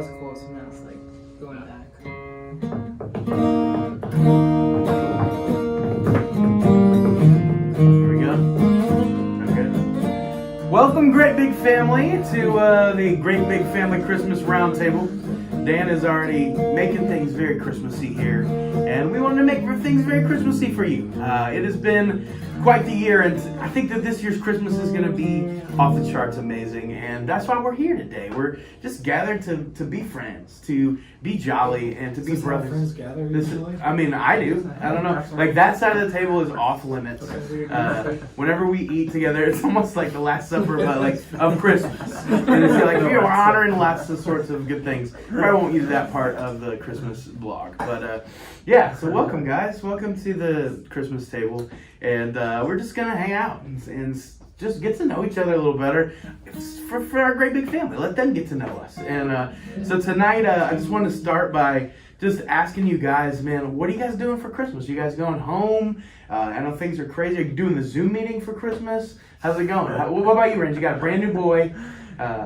was close, and now it's like going back. Here we go. Okay. Welcome, Great Big Family, to the Great Big Family Christmas Roundtable. Dan is already making things very Christmassy here, and we wanted to make things very Christmassy for you. It has been quite the year, and I think that this year's Christmas is going to be off the charts amazing, and that's why we're here today. We're just gathered to be friends, to be jolly, and to be brothers. Friends gather This is, usually? I mean, I do. I don't know. Like, that side of the table is off limits. Whenever we eat together, it's almost like the Last Supper, but like of Christmas. And it's like, we're honoring lots of sorts of good things. Probably won't use that part of the Christmas vlog. But yeah, so welcome, guys. Welcome to the Christmas table. And we're just going to hang out and just get to know each other a little better for our great big family. Let them get to know us. And so tonight, I just want to start by just asking you guys, man, what are you guys doing for Christmas? You guys going home? I know things are crazy. Are you doing the Zoom meeting for Christmas? How's it going? What about you, Range? You got a brand new boy.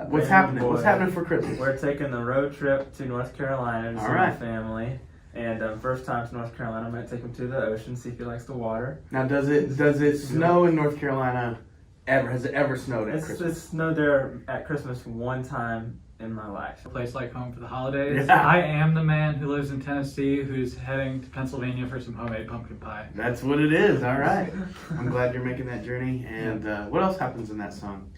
What's happening? What's happening for Christmas? We're taking the road trip to North Carolina to see my family. And first time to North Carolina, I might take him to the ocean, see if he likes the water. Now, does it snow in North Carolina ever? Has it ever snowed at Christmas? It's snowed there at Christmas one time in my life. A place like home for the holidays. Yeah. I am the man who lives in Tennessee who's heading to Pennsylvania for some homemade pumpkin pie. That's what it is. All right. I'm glad you're making that journey. And what else happens in that song?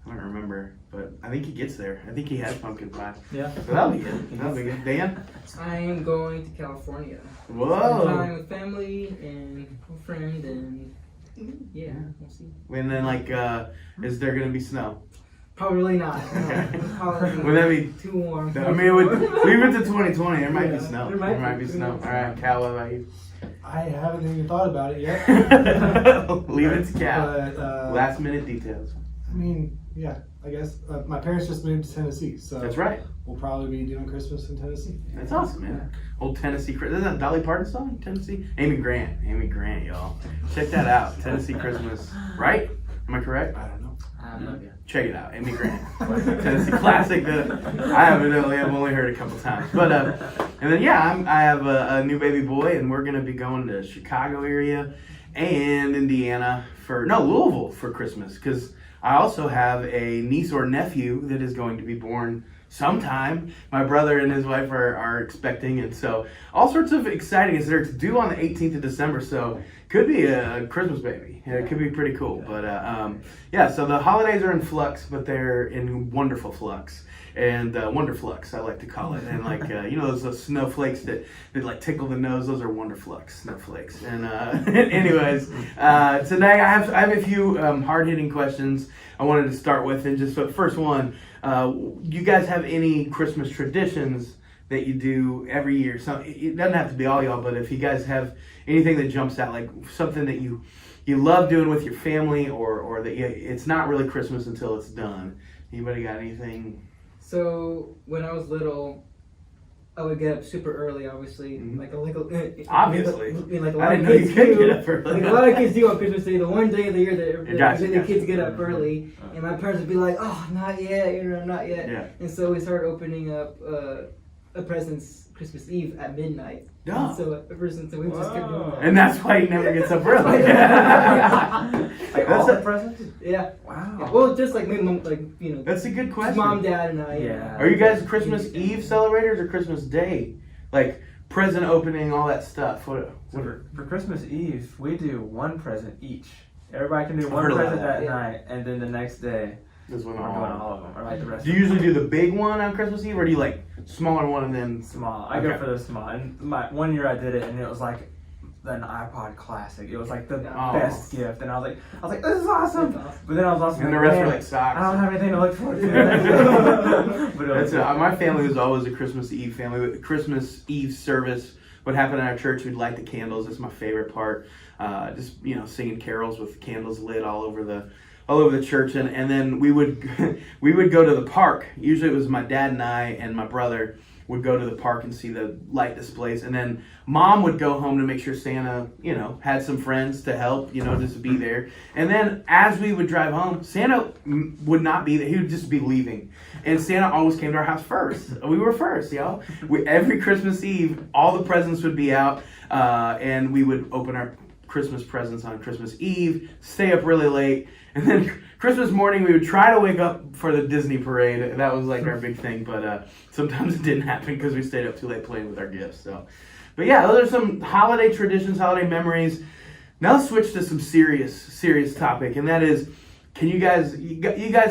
I don't remember, but I think he gets there. I think he has pumpkin pie. Yeah. So that'll be good. That'll be good. Dan? I am going to California. Spend Whoa. time with family and a friend, and yeah, we'll see. And then, like, is there going to be snow? Probably not. Okay. Probably Would that be... too warm. I mean, leave it to 2020. There might be snow. there There might might be. be snow. All right, Cal, what about you? I haven't even thought about it yet. Leave it to Cal. But, Last minute details. I mean, yeah, I guess. My parents just moved to Tennessee, so That's right. we'll probably be doing Christmas in Tennessee. That's awesome, man. Old Tennessee Christmas. Isn't that a Dolly Parton song? Tennessee? Amy Grant, y'all. Check that out. Tennessee Christmas. Right? Am I correct? I don't know. I love you. Check it out. Amy Grant. Tennessee classic that I've only heard a couple times. But, and then, yeah, I have a new baby boy, and we're going to be going to Chicago area and Indiana Louisville for Christmas, because I also have a niece or nephew that is going to be born sometime. My brother and his wife are expecting, and so all sorts of exciting. It's due on the 18th of December, so could be a Christmas baby. Yeah, it could be pretty cool. But yeah, so the holidays are in flux, but they're in wonderful flux. And Wonderflux, I like to call it. And like, you know, those snowflakes that like tickle the nose, those are Wonderflux snowflakes. And anyways, today I have a few hard-hitting questions I wanted to start with. And just the first one, you guys have any Christmas traditions that you do every year? So it doesn't have to be all y'all, but if you guys have anything that jumps out, like something that you love doing with your family, or that it's not really Christmas until it's done. Anybody got anything? So when I was little, I would get up super early, obviously. Mhm. Obviously. Like a lot I of didn't know you kids could do. get up early. Like a lot of kids do on Christmas Day, the one day of the year that Gotcha. the kids get up early, and my parents would be like, "Oh, not yet, not yet." Yeah. And so we started opening up presents Christmas Eve at midnight. Yeah. And so ever since we just kept doing that. And that's why he never gets up early. Like all the presents? Yeah. Wow. Yeah. Well, just like maybe mom, like you know. That's a good question. Mom, dad, and I. Yeah. Are you guys Christmas Eve celebrators or Christmas Day? Like present opening, all that stuff. What For Christmas Eve, we do one present each. Everybody can do I've one heard of present that. that night, and then the next day, is when we're doing all of them. Or like the rest Do you usually do the big one on Christmas Eve, or do you like smaller one and then? small. I Okay. go for the small. And one year I did it, and it was like an iPod Classic. It was like the Oh. best gift, and I was like, this is awesome. That's awesome. But then I was also And the like, rest are man, like socks. I don't have anything to look forward to. But it was That's my family was always a Christmas Eve family. The Christmas Eve service would happen in our church. We'd light the candles. That's my favorite part. Just singing carols with the candles lit all over all over the church, and then we would we would go to the park. Usually it was my dad and I and my brother would go to the park and see the light displays, and then Mom would go home to make sure Santa, had some friends to help, just be there. And then as we would drive home, Santa would not be there. He would just be leaving. And Santa always came to our house first. We were first, y'all. Every Christmas Eve, all the presents would be out, and we would open our Christmas presents on Christmas Eve, stay up really late, and then Christmas morning we would try to wake up for the Disney parade. That was like our big thing, but sometimes it didn't happen because we stayed up too late playing with our gifts. So, but yeah, those are some holiday traditions, holiday memories. Now let's switch to some serious topic, and that is, can you guys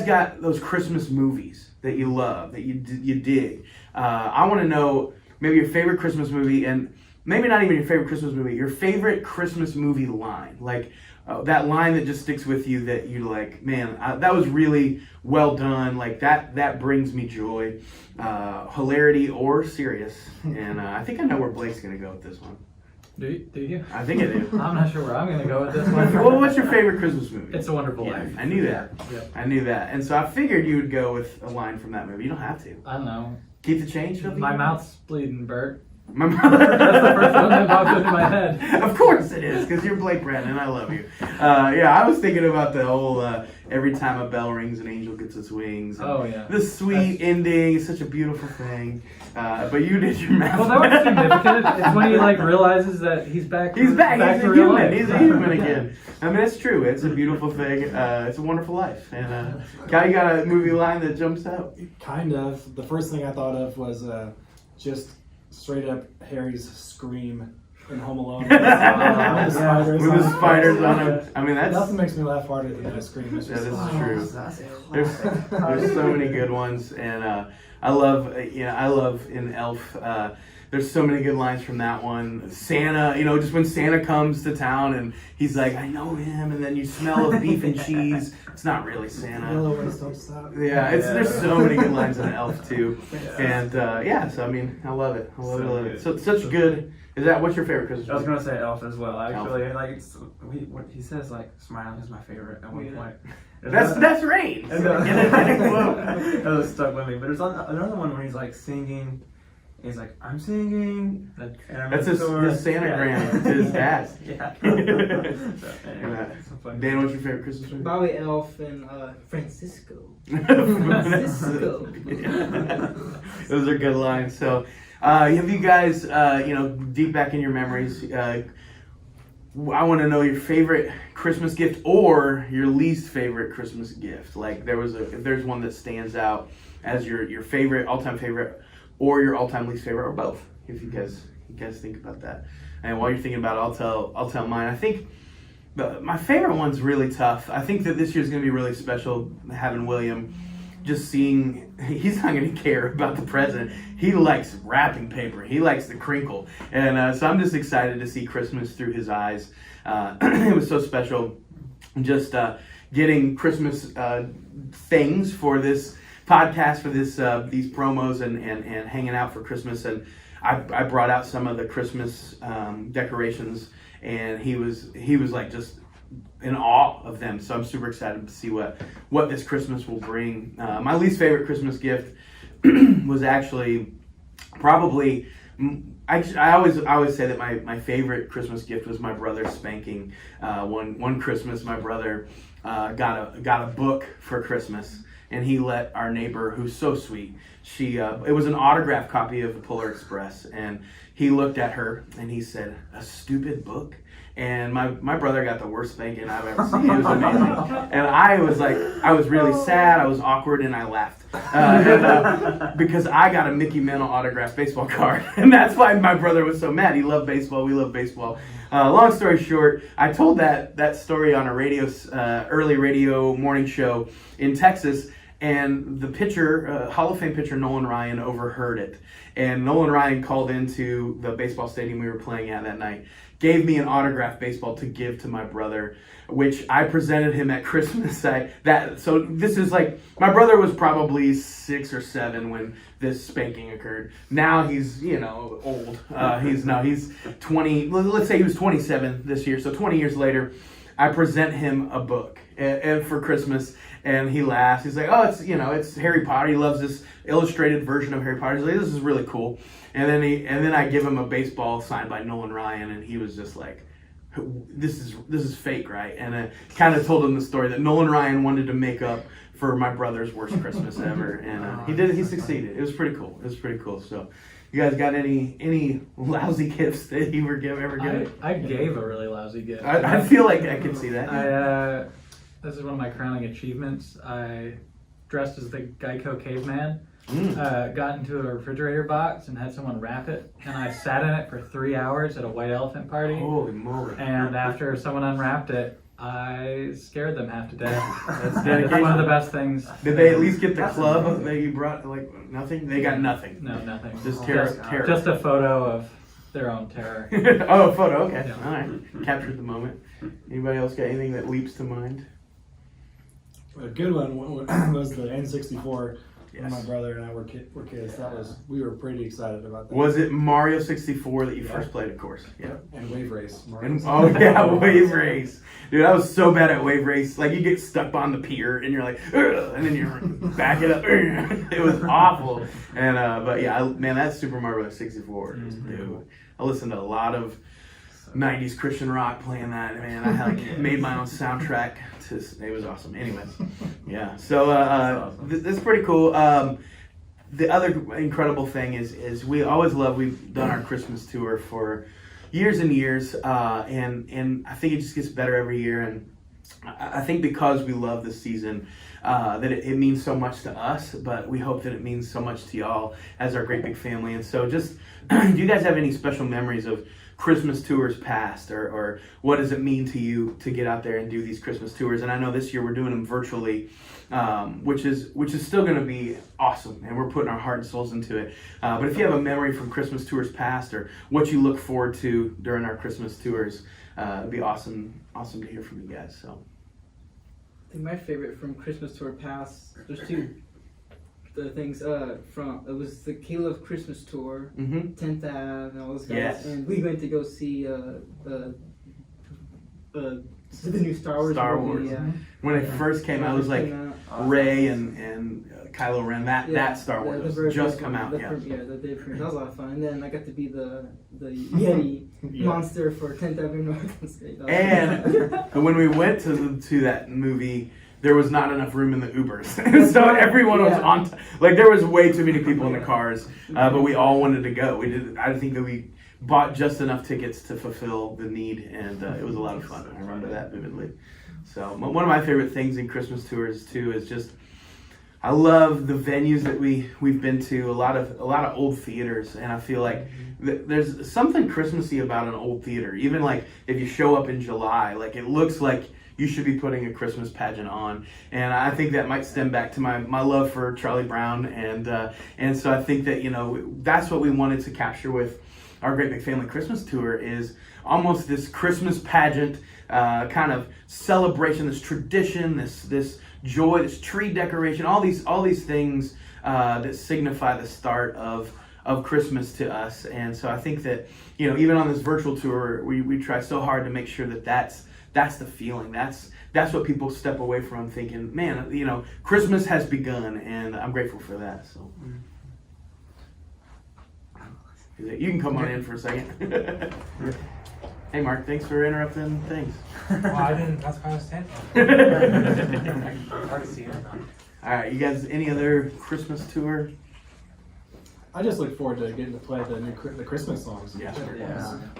got those Christmas movies that you love, that you dig? I want to know maybe your favorite Christmas movie, and maybe not even your favorite Christmas movie, your favorite Christmas movie line, like that line that just sticks with you, that you're like, man, that was really well done. Like that brings me joy, hilarity or serious. And I think I know where Blake's gonna go with this one. Do you? I think I do. I'm not sure where I'm gonna go with this one. Well, what's your favorite Christmas movie? It's a Wonderful Yeah, Life. I knew that. Yep. I knew that. And so I figured you would go with a line from that movie. You don't have to. I don't know. Keep the change, Phil. My mouth's bleeding, Bert. My That's the first one that popped into my head. Of course it is, because you're Blake Brandon. I love you. Yeah, I was thinking about the whole every time a bell rings, an angel gets its wings. And Oh yeah. the sweet ending is such a beautiful thing. But you did your math. Well, that was significant. It's when he realizes that he's back. He's back. He's to a real human. life. He's a human again. I mean, it's true. It's a beautiful thing. It's a wonderful life. And Cal, you got a movie line that jumps out? Kind of. The first thing I thought of was just straight up Harry's scream in Home Alone. With the spiders With the spiders on him. I mean, Nothing that's makes me laugh harder than that scream. It's that just, is true. That's a There's so many good ones, and I love in Elf. There's so many good lines from that one. Santa, just when Santa comes to town and he's like, I know him, and then you smell of beef and cheese. It's not really Santa. Yellow ones don't stop. Yeah, there's so many good lines in Elf too, Yeah. and so I mean, I love it. I love it. I love it. So So such good. Is that what's your favorite Christmas I was movie? gonna say Elf as well. Actually, what he says, smiling is my favorite at one point. That's Rain. And, that was stuck with me. But there's another one where he's singing. He's like, I'm singing. And I'm That's in the store. his Santa-gram to his dad. Yeah. So, anyway, so funny. Dan, what's your favorite Christmas movie? Bobby Elf and Francisco. Francisco. Those are good lines. So, have you guys, deep back in your memories, I want to know your favorite Christmas gift or your least favorite Christmas gift. Like, if there's one that stands out as your favorite, all-time favorite, or your all-time least favorite, or both. If you guys think about that. And while you're thinking about it, I'll tell mine. I think my favorite one's really tough. I think that this year's going to be really special having William. Just seeing, he's not going to care about the present. He likes wrapping paper. He likes the crinkle. And so I'm just excited to see Christmas through his eyes. It was so special just getting Christmas things for this podcast, for these promos and hanging out for Christmas. And I brought out some of the Christmas decorations, and he was like just in awe of them. So I'm super excited to see what this Christmas will bring. My least favorite Christmas gift was actually probably, I always say that my favorite Christmas gift was my brother's spanking. One Christmas, my brother got a book for Christmas, and he let our neighbor, who's so sweet, it was an autographed copy of the Polar Express, and he looked at her and he said, "A stupid book." And my brother got the worst spanking I've ever seen. It was amazing. And I was really sad, I was awkward, and I laughed. Because I got a Mickey Mantle autographed baseball card. And that's why my brother was so mad. He loved baseball, we love baseball. Long story short, I told that story on a early radio morning show in Texas, and the pitcher, Hall of Fame pitcher Nolan Ryan, overheard it. And Nolan Ryan called into the baseball stadium we were playing at that night, gave me an autographed baseball to give to my brother, which I presented him at Christmas. So this is my brother was probably 6 or 7 when this spanking occurred. Now he's old. He's 20. Let's say he was 27 this year. So 20 years later, I present him a book, and for Christmas, and he laughs. He's like, oh, it's Harry Potter. He loves this illustrated version of Harry Potter. He's like, this is really cool. And then I give him a baseball signed by Nolan Ryan, and he was just like, this is fake, right? And I kind of told him the story that Nolan Ryan wanted to make up for my brother's worst Christmas ever, and he did it. He succeeded. It was pretty cool. So, you guys got any lousy gifts that you were ever given? I gave a really lousy gift. I feel like I could see that. This is one of my crowning achievements. I dressed as the Geico caveman. Got into a refrigerator box and had someone wrap it, and I sat in it for 3 hours at a white elephant party. Holy moly! And after someone unwrapped it, I scared them half to death. That's It's dedication. one of the best things. Did they at least get the club that you brought? Like nothing? They got nothing. No, nothing. Just terror. Just a photo of their own terror. Oh, a photo. Okay. Yeah. All right. Captured the moment. Anybody else got anything that leaps to mind? A good one was the N64. When my brother and I were kids, we were pretty excited about that. Was it Mario 64 that you first played? Of course. Yeah. And Wave Race. And, oh yeah, Wave Race. Dude, I was so bad at Wave Race. Like you get stuck on the pier and you're like, ugh, and then you back it up. It was awful. And but yeah, man, that Super Mario 64. Dude, I listened to a lot of 90s Christian rock playing that. Man, I like made my own soundtrack. It was awesome. Anyways, yeah. So this is pretty cool. The other incredible thing is we've done our Christmas tour for years and years, and I think it just gets better every year. And I think because we love this season, that it means so much to us, but we hope that it means so much to y'all as our great big family. And so just, do you guys have any special memories of Christmas tours past, or what does it mean to you to get out there and do these Christmas tours? And I know this year we're doing them virtually, which is still going to be awesome, and we're putting our heart and souls into it. But if you have a memory from Christmas tours past, or what you look forward to during our Christmas tours, it'd be awesome to hear from you guys. So I think my favorite from Christmas tour past, there's two the things from, it was the Caleb Christmas tour, 10th Ave and all those guys, Yes. and we went to go see the new Star Wars movie. Yeah. when it first came out, it was like Rey and Kylo Ren. That Star Wars was just come out. The day premiere. That was a lot of fun. And then I got to be the Yeti monster for 10th Avenue North. And when we went to that movie, there was not enough room in the Ubers, so everyone was on. Like there was way too many people in the cars, but we all wanted to go. I think that we bought just enough tickets to fulfill the need, and it was a lot of fun. I remember that vividly. So one of my favorite things in Christmas tours too is just, I love the venues that we've been to. A lot of old theaters, and I feel like there's something Christmassy about an old theater. Even like if you show up in July, like it looks like you should be putting a Christmas pageant on. And I think that might stem back to my love for Charlie Brown, and so I think that that's what we wanted to capture with our Great Big Family Christmas Tour, is almost this Christmas pageant kind of celebration, this tradition, this joy, this tree decoration, all these things that signify the start of Christmas to us. And so I think that even on this virtual tour, we try so hard to make sure that that's the feeling. That's what people step away from thinking, man, Christmas has begun, and I'm grateful for that. So. You can come on in for a second. Hey, Mark, thanks for interrupting things. Well, I didn't. That's why I was standing. Hard to see it. All right, you guys, any other Christmas tour? I just look forward to getting to play the Christmas songs. Yeah.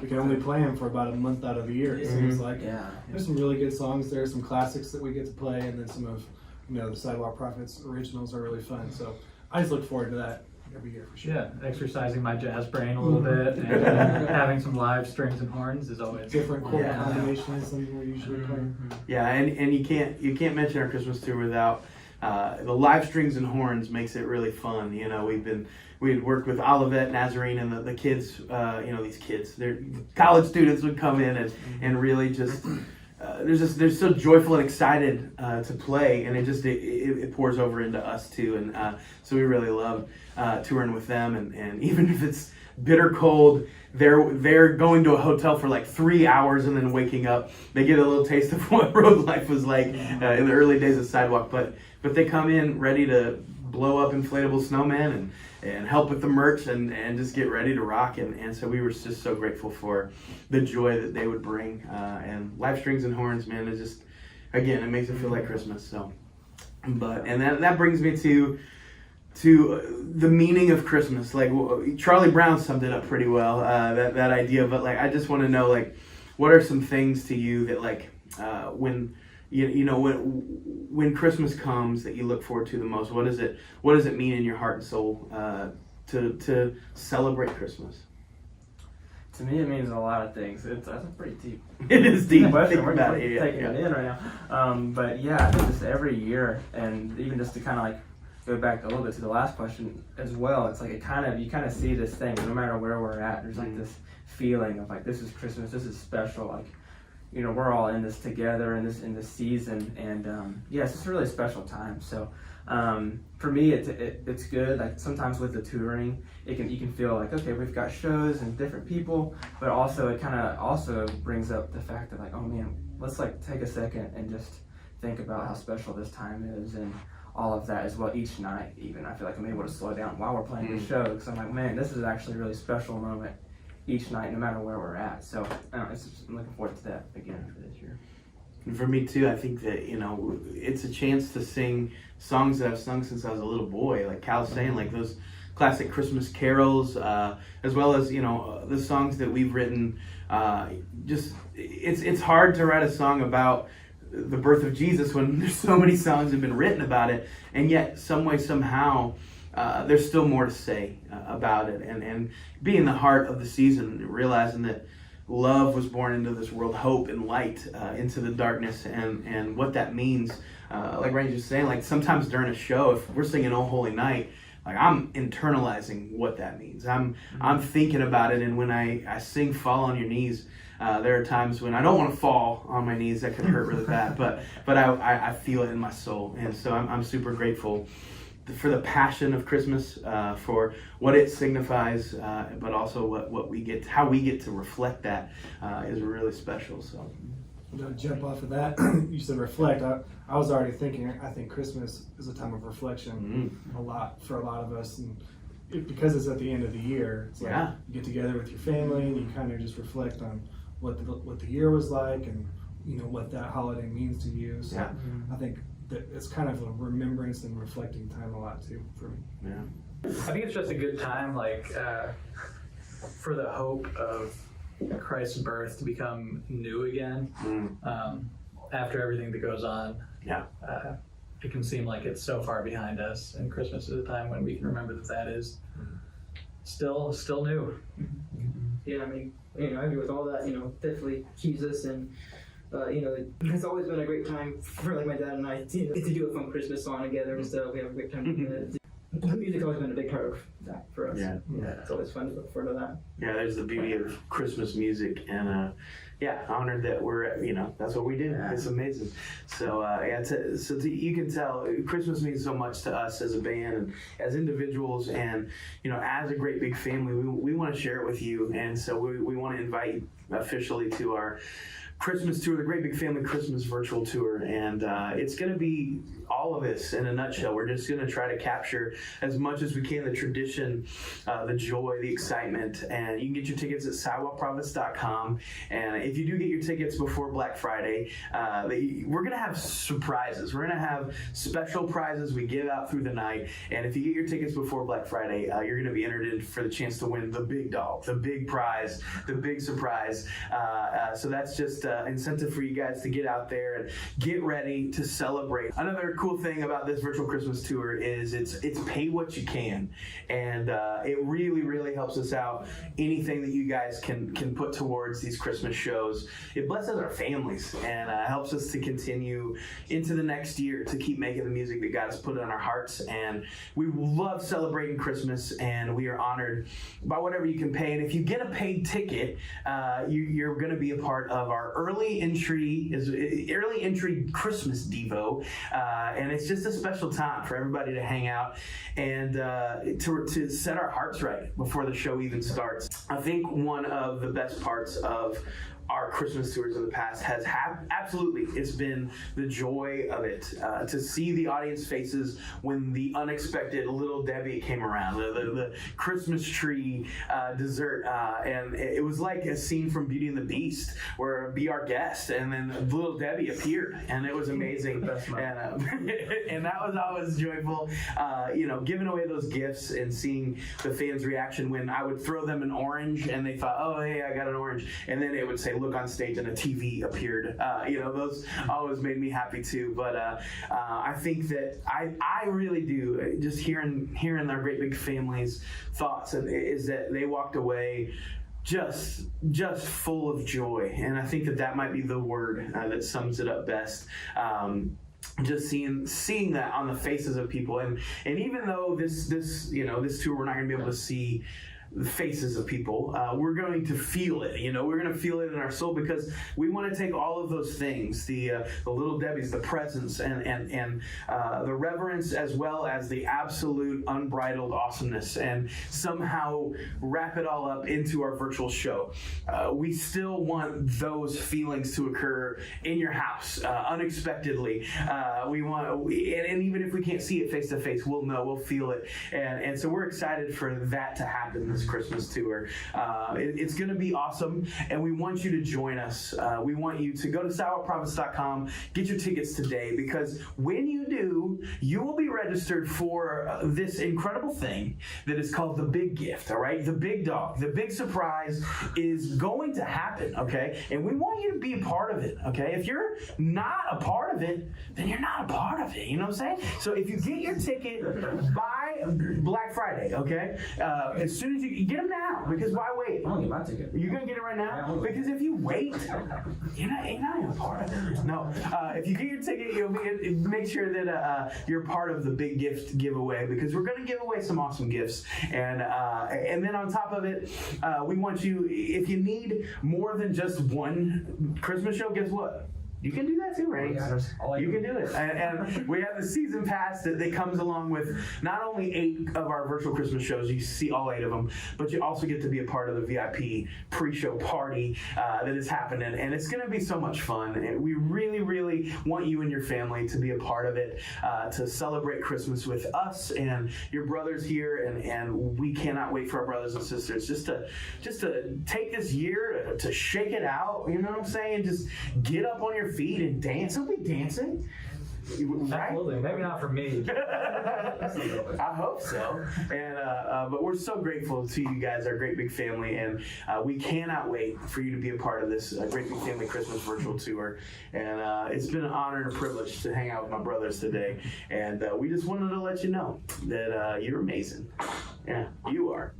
We can only play them for about a month out of the year. It seems like. Yeah. There's some really good songs there, some classics that we get to play, and then some of the Sidewalk Prophets originals are really fun. So I just look forward to that every year for sure. Yeah, exercising my jazz brain a little bit, and having some live strings and horns is always Different chord combinations than we usually play. Yeah, and you can't mention our Christmas tour without the live strings and horns. Makes it really fun. We had worked with Olivet, Nazarene, and the kids. These kids, they're college students, would come in and really just they're so joyful and excited to play, and it pours over into us too, and so we really love touring with them, and even if it's bitter cold, they're going to a hotel for like 3 hours and then waking up. They get a little taste of what road life was like in the early days of Sidewalk, but they come in ready to blow up inflatable snowman and help with the merch and just get ready to rock, and so we were just so grateful for the joy that they would bring, and Live Strings and Horns, man, it just, again, it makes it feel like Christmas. So, and that brings me to the meaning of Christmas. Like Charlie Brown summed it up pretty well, that idea. But like, I just want to know, like, what are some things to you that like when when Christmas comes that you look forward to the most? What does it mean in your heart and soul to celebrate Christmas? To me, it means a lot of things. That's a pretty deep. It is deep. Question. We're It, taking it in right now. But yeah, I think just every year, and even just to kind of like go back a little bit to the last question as well. It's like you kind of see this thing, no matter where we're at. There's like this feeling of like, this is Christmas. This is special. Like, we're all in this together in this season, and yeah, it's just a really special time. So for me, it's good. Like sometimes with the touring, you can feel like, okay, we've got shows and different people, but also it kind of also brings up the fact that like, oh man, let's like take a second and just think about how special this time is, and all of that as well. Each night, even I feel like I'm able to slow down while we're playing the show, because I'm like, man, this is actually a really special moment each night, no matter where we're at. So I'm looking forward to that again for this year. And for me too, I think that it's a chance to sing songs that I've sung since I was a little boy, like Cal was saying, like those classic Christmas carols, as well as the songs that we've written. Just it's hard to write a song about the birth of Jesus when there's so many songs have been written about it, and yet some way, somehow, there's still more to say about it, and being the heart of the season, realizing that love was born into this world, hope and light into the darkness, and what that means. Like Randy was saying, like sometimes during a show, if we're singing "Oh Holy Night," like I'm internalizing what that means. I'm thinking about it, and when I sing "Fall on Your Knees," there are times when I don't want to fall on my knees. That could hurt really bad, but I feel it in my soul, and so I'm super grateful for the passion of Christmas, for what it signifies, but also what we get, how we get to reflect that is really special. So, to jump off of that, you said reflect. I was already thinking. I think Christmas is a time of reflection, a lot for a lot of us, and because it's at the end of the year, it's like you get together with your family and you kind of just reflect on what the year was like, and what that holiday means to you. So I think that it's kind of a remembrance and reflecting time a lot too for me. Yeah. I think it's just a good time, like for the hope of Christ's birth to become new again. After everything that goes on, it can seem like it's so far behind us, and Christmas is a time when we can remember that is still new. Yeah, I mean, I agree with all that. Definitely Jesus, and it's always been a great time for like my dad and I to get to do a fun Christmas song together and stuff. We have a great time doing it. The music's always been a big part of that for us. Yeah, it's always fun to look forward to that. Yeah, there's the beauty of Christmas music, and honored that we're that's what we do. It's amazing. So you can tell Christmas means so much to us as a band and as individuals, and as a great big family, we want to share it with you, and so we want to invite you officially to our Christmas tour, the Great Big Family Christmas virtual tour, and it's going to be all of this in a nutshell. We're just going to try to capture as much as we can the tradition, the joy, the excitement, and you can get your tickets at sidewalkprovince.com. And if you do get your tickets before Black Friday, we're going to have surprises. We're going to have special prizes we give out through the night, and if you get your tickets before Black Friday, you're going to be entered in for the chance to win the big dog, the big prize, the big surprise. So that's just incentive for you guys to get out there and get ready to celebrate. Another cool thing about this virtual Christmas tour is it's pay what you can, and it really helps us out. Anything that you guys can put towards these Christmas shows, it blesses our families and helps us to continue into the next year to keep making the music that God has put on our hearts. And we love celebrating Christmas, and we are honored by whatever you can pay. And if you get a paid ticket, you're going to be a part of our early entry Christmas Devo, and it's just a special time for everybody to hang out and to set our hearts right before the show even starts. I think one of the best parts of our Christmas tours in the past has absolutely, it's been the joy of it, to see the audience faces when the unexpected Little Debbie came around, the Christmas tree dessert, and it was like a scene from Beauty and the Beast where Be Our Guest, and then Little Debbie appeared, and it was amazing, and that was always joyful, giving away those gifts and seeing the fans' reaction when I would throw them an orange and they thought, oh hey, I got an orange, and then it would say look on stage and a TV appeared. Those always made me happy too. But I think that I really do, just hearing our great big family's thoughts, is that they walked away just full of joy, and I think that might be the word that sums it up best. Just seeing that on the faces of people, and even though this tour we're not going to be able to see the faces of people, we're going to feel it. We're going to feel it in our soul, because we want to take all of those things, the Little Debbies, the presence, and the reverence, as well as the absolute unbridled awesomeness, and somehow wrap it all up into our virtual show. We still want those feelings to occur in your house, unexpectedly. We want, and even if we can't see it face to face, we'll know, we'll feel it, and so we're excited for that to happen this Christmas tour. It's going to be awesome, and we want you to join us. We want you to go to SilentProphets.com, get your tickets today, because when you do, you will be registered for this incredible thing that is called the Big Gift, all right? The big dog, the big surprise is going to happen, okay? And we want you to be a part of it, okay? If you're not a part of it, then you're not a part of it, you know what I'm saying? So if you get your ticket by Black Friday, okay? As soon as you get them now, because why wait? I'm gonna get my ticket. You're gonna get it right now? Because if you wait, you're not even a part of it. No, if you get your ticket, make sure that you're part of the Big Gift giveaway, because we're gonna give away some awesome gifts, and then on top of it, we want you, if you need more than just one Christmas show, guess what? You can do that too, right? You can do it. And we have the season pass that comes along with not only 8 of our virtual Christmas shows, you see all 8 of them, but you also get to be a part of the VIP pre-show party that is happening. And it's going to be so much fun. And we really, really want you and your family to be a part of it, to celebrate Christmas with us and your brothers here. And we cannot wait for our brothers and sisters just to take this year to shake it out. You know what I'm saying? Just get up on your feet and dance. Don't be dancing. Right? Absolutely. Maybe not for me. I hope so. And but we're so grateful to you guys, our great big family, and we cannot wait for you to be a part of this Great Big Family Christmas virtual tour. And it's been an honor and a privilege to hang out with my brothers today. And we just wanted to let you know that you're amazing. Yeah, you are.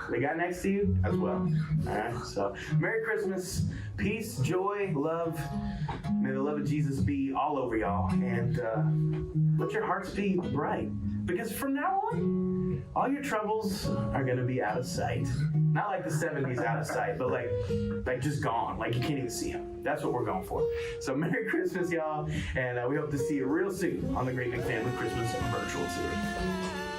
The guy next to you as well. All right. So, Merry Christmas, peace, joy, love. May the love of Jesus be all over y'all, and let your hearts be bright. Because from now on, all your troubles are gonna be out of sight. Not like the 70s out of sight, but like just gone. Like you can't even see them. That's what we're going for. So, Merry Christmas, y'all, and we hope to see you real soon on the Great Big Family Christmas Virtual Tour.